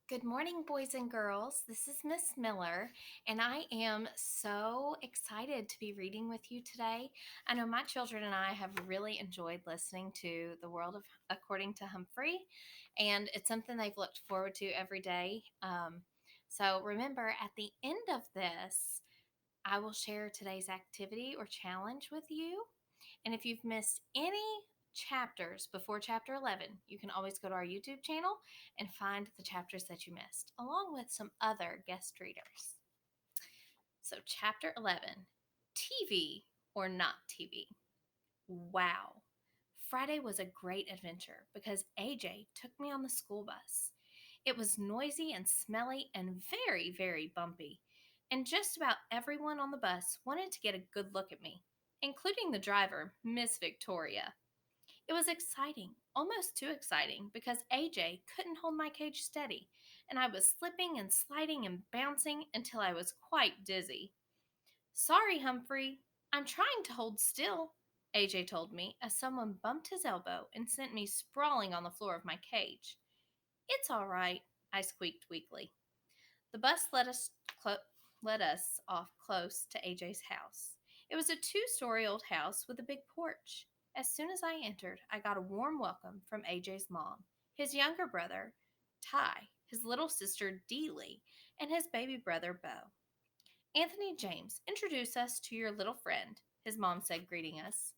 Good morning, boys and girls. This is Miss Miller, and I am so excited to be reading with you today. I know my children and I have really enjoyed listening to The World of According to Humphrey, and it's something they've looked forward to every day. So remember, at the end of this, I will share today's activity or challenge with you. And if you've missed any chapters before chapter 11, you can always go to our YouTube channel and find the chapters that you missed, along with some other guest readers. So, chapter 11, TV or not TV. Wow. Friday was a great adventure because AJ took me on the school bus. It was noisy and smelly and very, very bumpy. And just about everyone on the bus wanted to get a good look at me, including the driver, Miss Victoria. It was exciting, almost too exciting, because AJ couldn't hold my cage steady, and I was slipping and sliding and bouncing until I was quite dizzy. Sorry, Humphrey, I'm trying to hold still, AJ told me as someone bumped his elbow and sent me sprawling on the floor of my cage. It's all right, I squeaked weakly. The bus led us off close to AJ's house. It was a two-story old house with a big porch. As soon as I entered, I got a warm welcome from AJ's mom, his younger brother, Ty, his little sister, Deely, and his baby brother, Bo. Anthony James, introduce us to your little friend, his mom said, greeting us.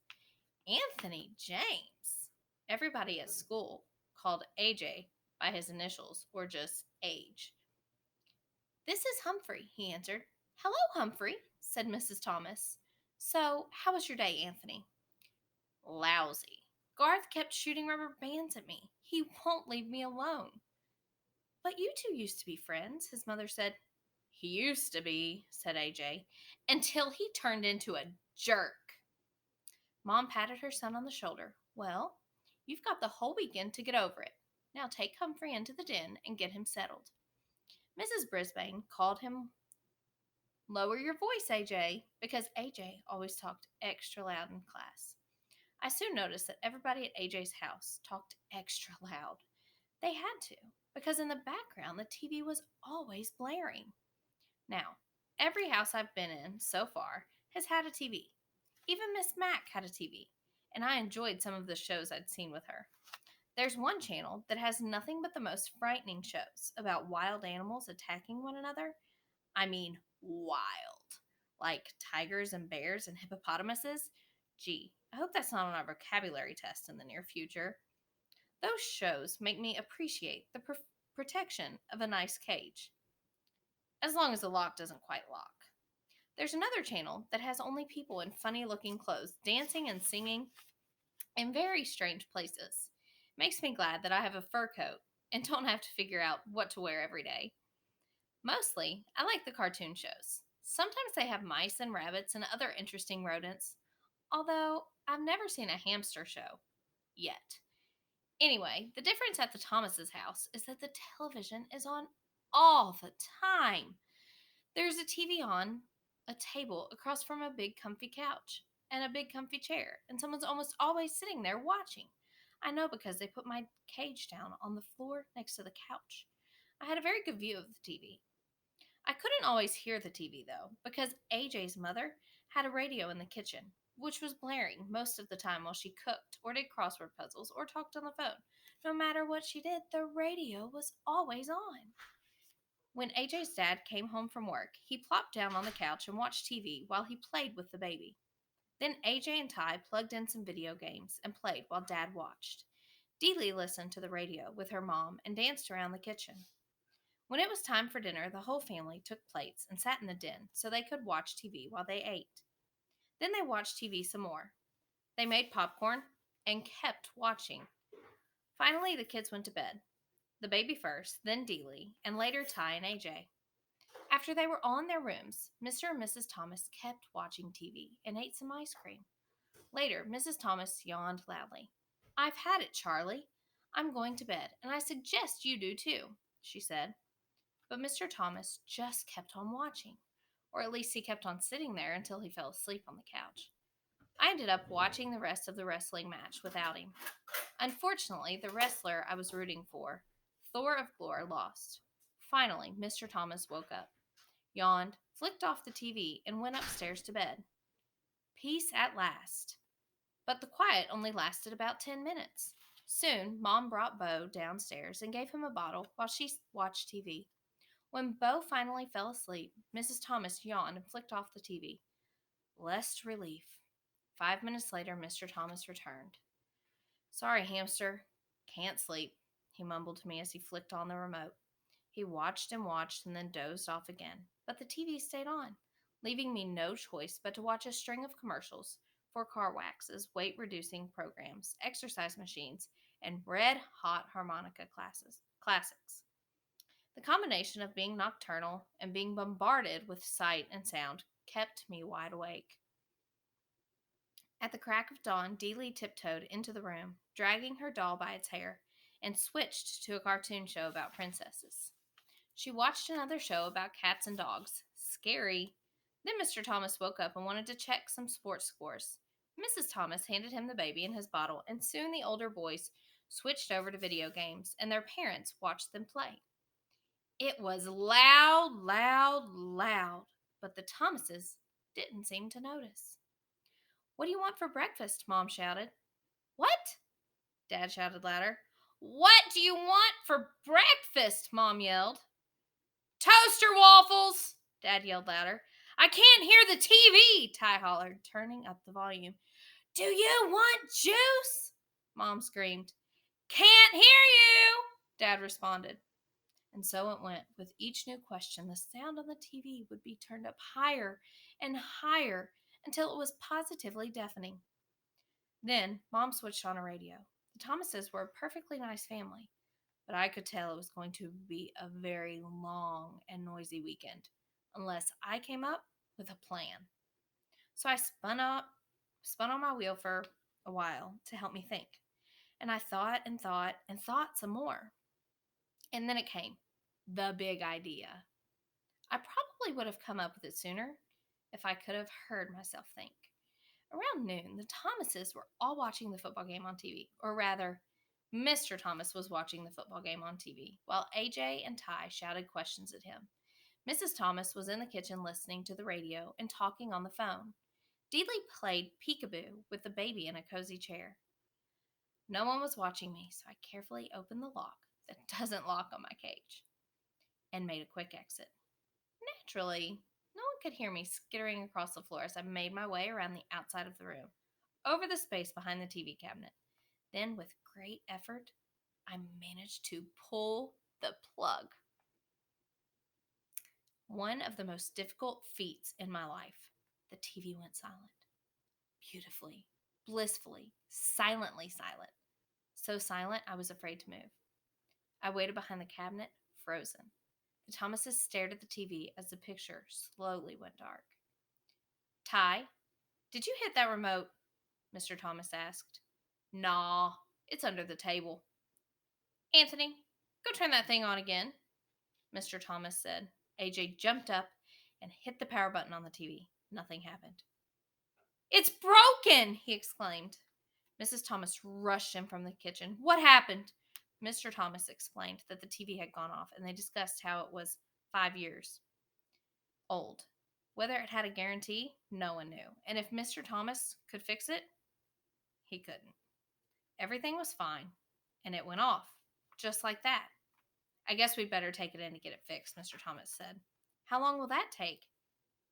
Anthony James. Everybody at school called AJ by his initials or just Age. This is Humphrey, he answered. Hello, Humphrey, said Mrs. Thomas. So, how was your day, Anthony? Lousy. Garth kept shooting rubber bands at me. He won't leave me alone. But you two used to be friends, his mother said. He used to be, said AJ, until he turned into a jerk. Mom patted her son on the shoulder. Well, you've got the whole weekend to get over it. Now take Humphrey into the den and get him settled. Mrs. Brisbane called him. Lower your voice, AJ, because AJ always talked extra loud in class. I soon noticed that everybody at AJ's house talked extra loud. They had to, because in the background the TV was always blaring. Now, every house I've been in so far has had a TV. Even Miss Mack had a TV, and I enjoyed some of the shows I'd seen with her. There's one channel that has nothing but the most frightening shows about wild animals attacking one another. I mean, wild. Like tigers and bears and hippopotamuses. Gee, I hope that's not on our vocabulary test in the near future. Those shows make me appreciate the protection of a nice cage, as long as the lock doesn't quite lock. There's another channel that has only people in funny looking clothes dancing and singing in very strange places. Makes me glad that I have a fur coat and don't have to figure out what to wear every day. Mostly, I like the cartoon shows. Sometimes they have mice and rabbits and other interesting rodents, although I've never seen a hamster show yet. Anyway, the difference at the Thomas's house is that the television is on all the time. There's a TV on a table across from a big comfy couch and a big comfy chair, and someone's almost always sitting there watching. I know because they put my cage down on the floor next to the couch. I had a very good view of the TV. I couldn't always hear the TV though, because AJ's mother had a radio in the kitchen, which was blaring most of the time while she cooked or did crossword puzzles or talked on the phone. No matter what she did, the radio was always on. When AJ's dad came home from work, he plopped down on the couch and watched TV while he played with the baby. Then AJ and Ty plugged in some video games and played while Dad watched. Deely listened to the radio with her mom and danced around the kitchen. When it was time for dinner, the whole family took plates and sat in the den so they could watch TV while they ate. Then they watched TV some more. They made popcorn and kept watching. Finally, the kids went to bed. The baby first, then Deely, and later Ty and AJ. After they were all in their rooms, Mr. and Mrs. Thomas kept watching TV and ate some ice cream. Later, Mrs. Thomas yawned loudly. I've had it, Charlie. I'm going to bed, and I suggest you do too, she said. But Mr. Thomas just kept on watching, or at least he kept on sitting there until he fell asleep on the couch. I ended up watching the rest of the wrestling match without him. Unfortunately, the wrestler I was rooting for, Thor of Glor, lost. Finally, Mr. Thomas woke up, yawned, flicked off the TV, and went upstairs to bed. Peace at last. But the quiet only lasted about 10 minutes. Soon, Mom brought Bo downstairs and gave him a bottle while she watched TV. When Bo finally fell asleep, Mrs. Thomas yawned and flicked off the TV. Blessed relief. 5 minutes later, Mr. Thomas returned. Sorry, hamster. Can't sleep, he mumbled to me as he flicked on the remote. He watched and then dozed off again. But the TV stayed on, leaving me no choice but to watch a string of commercials for car waxes, weight reducing programs, exercise machines, and red hot harmonica classics. The combination of being nocturnal and being bombarded with sight and sound kept me wide awake. At the crack of dawn, Deeley tiptoed into the room, dragging her doll by its hair, and switched to a cartoon show about princesses. She watched another show about cats and dogs. Scary. Then Mr. Thomas woke up and wanted to check some sports scores. Mrs. Thomas handed him the baby and his bottle, and soon the older boys switched over to video games, and their parents watched them play. It was loud, loud, loud, but the Thomases didn't seem to notice. What do you want for breakfast? Mom shouted. What? Dad shouted louder. What do you want for breakfast? Mom yelled. Toaster waffles! Dad yelled louder. I can't hear the TV, Ty hollered, turning up the volume. Do you want juice? Mom screamed. Can't hear you, Dad responded. And so it went. With each new question, the sound on the TV would be turned up higher and higher until it was positively deafening. Then, Mom switched on a radio. The Thomases were a perfectly nice family, but I could tell it was going to be a very long and noisy weekend, unless I came up with a plan. So I spun on my wheel for a while to help me think. And I thought and thought and thought some more. And then it came. The big idea. I probably would have come up with it sooner if I could have heard myself think. Around noon, the Thomases were all watching the football game on TV, or rather, Mr. Thomas was watching the football game on TV, while AJ and Ty shouted questions at him. Mrs. Thomas was in the kitchen listening to the radio and talking on the phone. Deedley played peekaboo with the baby in a cozy chair. No one was watching me, so I carefully opened the lock that doesn't lock on my cage and made a quick exit. Naturally, no one could hear me skittering across the floor as I made my way around the outside of the room, over the space behind the TV cabinet. Then, with great effort, I managed to pull the plug. One of the most difficult feats in my life. The TV went silent. Beautifully, blissfully, silently silent. So silent, I was afraid to move. I waited behind the cabinet, frozen. The Thomases stared at the TV as the picture slowly went dark. Ty, did you hit that remote? Mr. Thomas asked. Nah, it's under the table. Anthony, go turn that thing on again, Mr. Thomas said. AJ jumped up and hit the power button on the TV. Nothing happened. It's broken, he exclaimed. Mrs. Thomas rushed in from the kitchen. What happened? Mr. Thomas explained that the TV had gone off, and they discussed how it was 5 years old. Whether it had a guarantee, no one knew. And if Mr. Thomas could fix it, he couldn't. Everything was fine, and it went off, just like that. I guess we'd better take it in to get it fixed, Mr. Thomas said. How long will that take?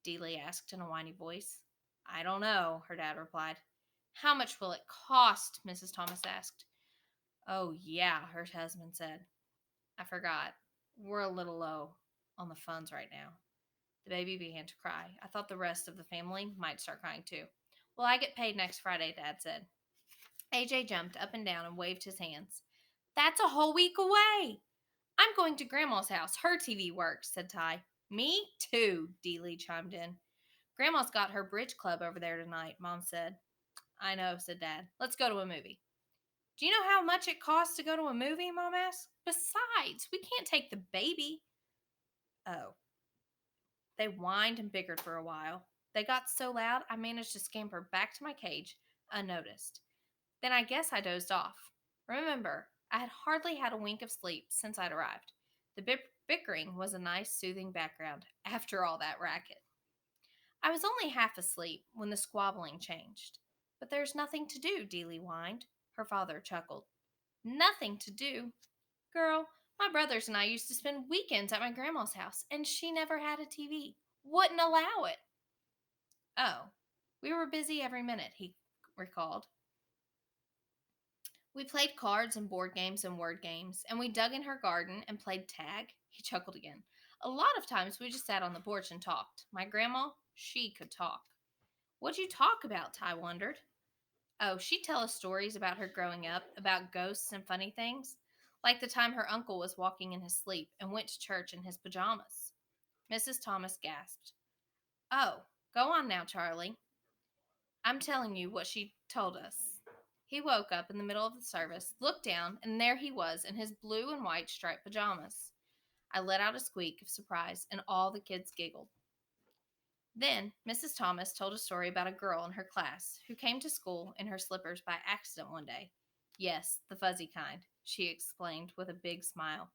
Deeley asked in a whiny voice. I don't know, her dad replied. How much will it cost? Mrs. Thomas asked. Oh, yeah, her husband said. I forgot. We're a little low on the funds right now. The baby began to cry. I thought the rest of the family might start crying too. Well, I get paid next Friday, Dad said. AJ jumped up and down and waved his hands. That's a whole week away. I'm going to Grandma's house. Her TV works, said Ty. Me too, Deeley chimed in. Grandma's got her bridge club over there tonight, Mom said. I know, said Dad. Let's go to a movie. Do you know how much it costs to go to a movie? Mom asked. Besides, we can't take the baby. Oh. They whined and bickered for a while. They got so loud, I managed to scamper back to my cage unnoticed. Then I guess I dozed off. Remember, I had hardly had a wink of sleep since I'd arrived. The bickering was a nice, soothing background after all that racket. I was only half asleep when the squabbling changed. But there's nothing to do, Dealey whined. Her father chuckled. Nothing to do? Girl, my brothers and I used to spend weekends at my grandma's house, and she never had a TV. Wouldn't allow it. Oh, we were busy every minute, he recalled. We played cards and board games and word games, and we dug in her garden and played tag. He chuckled again. A lot of times we just sat on the porch and talked. My grandma, she could talk. What'd you talk about? Ty wondered. Oh, she'd tell us stories about her growing up, about ghosts and funny things, like the time her uncle was walking in his sleep and went to church in his pajamas. Mrs. Thomas gasped. Oh, go on now, Charlie. I'm telling you what she told us. He woke up in the middle of the service, looked down, and there he was in his blue and white striped pajamas. I let out a squeak of surprise, and all the kids giggled. Then Mrs. Thomas told a story about a girl in her class who came to school in her slippers by accident one day. Yes, the fuzzy kind, she explained with a big smile.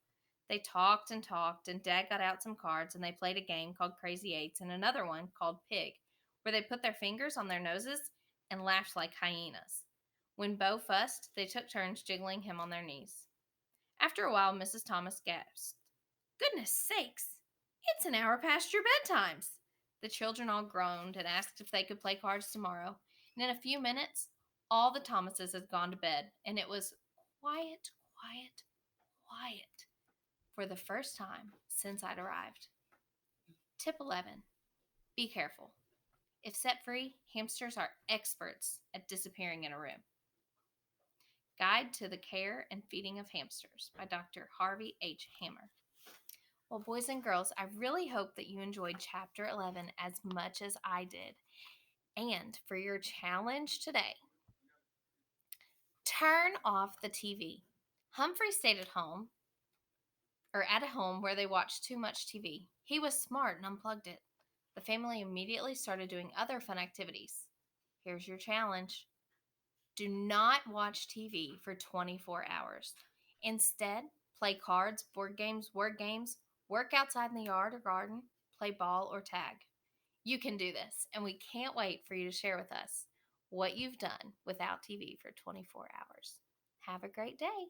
They talked and talked, and Dad got out some cards, and they played a game called Crazy Eights and another one called Pig, where they put their fingers on their noses and laughed like hyenas. When Bo fussed, they took turns jiggling him on their knees. After a while, Mrs. Thomas gasped, Goodness sakes! It's an hour past your bedtimes! The children all groaned and asked if they could play cards tomorrow, and in a few minutes, all the Thomases had gone to bed, and it was quiet, quiet, quiet for the first time since I'd arrived. Tip 11. Be careful. If set free, hamsters are experts at disappearing in a room. Guide to the Care and Feeding of Hamsters by Dr. Harvey H. Hammer. Well, boys and girls, I really hope that you enjoyed Chapter 11 as much as I did. And for your challenge today, turn off the TV. Humphrey stayed at home where they watched too much TV. He was smart and unplugged it. The family immediately started doing other fun activities. Here's your challenge. Do not watch TV for 24 hours. Instead, play cards, board games, word games, work outside in the yard or garden, play ball or tag. You can do this, and we can't wait for you to share with us what you've done without TV for 24 hours. Have a great day.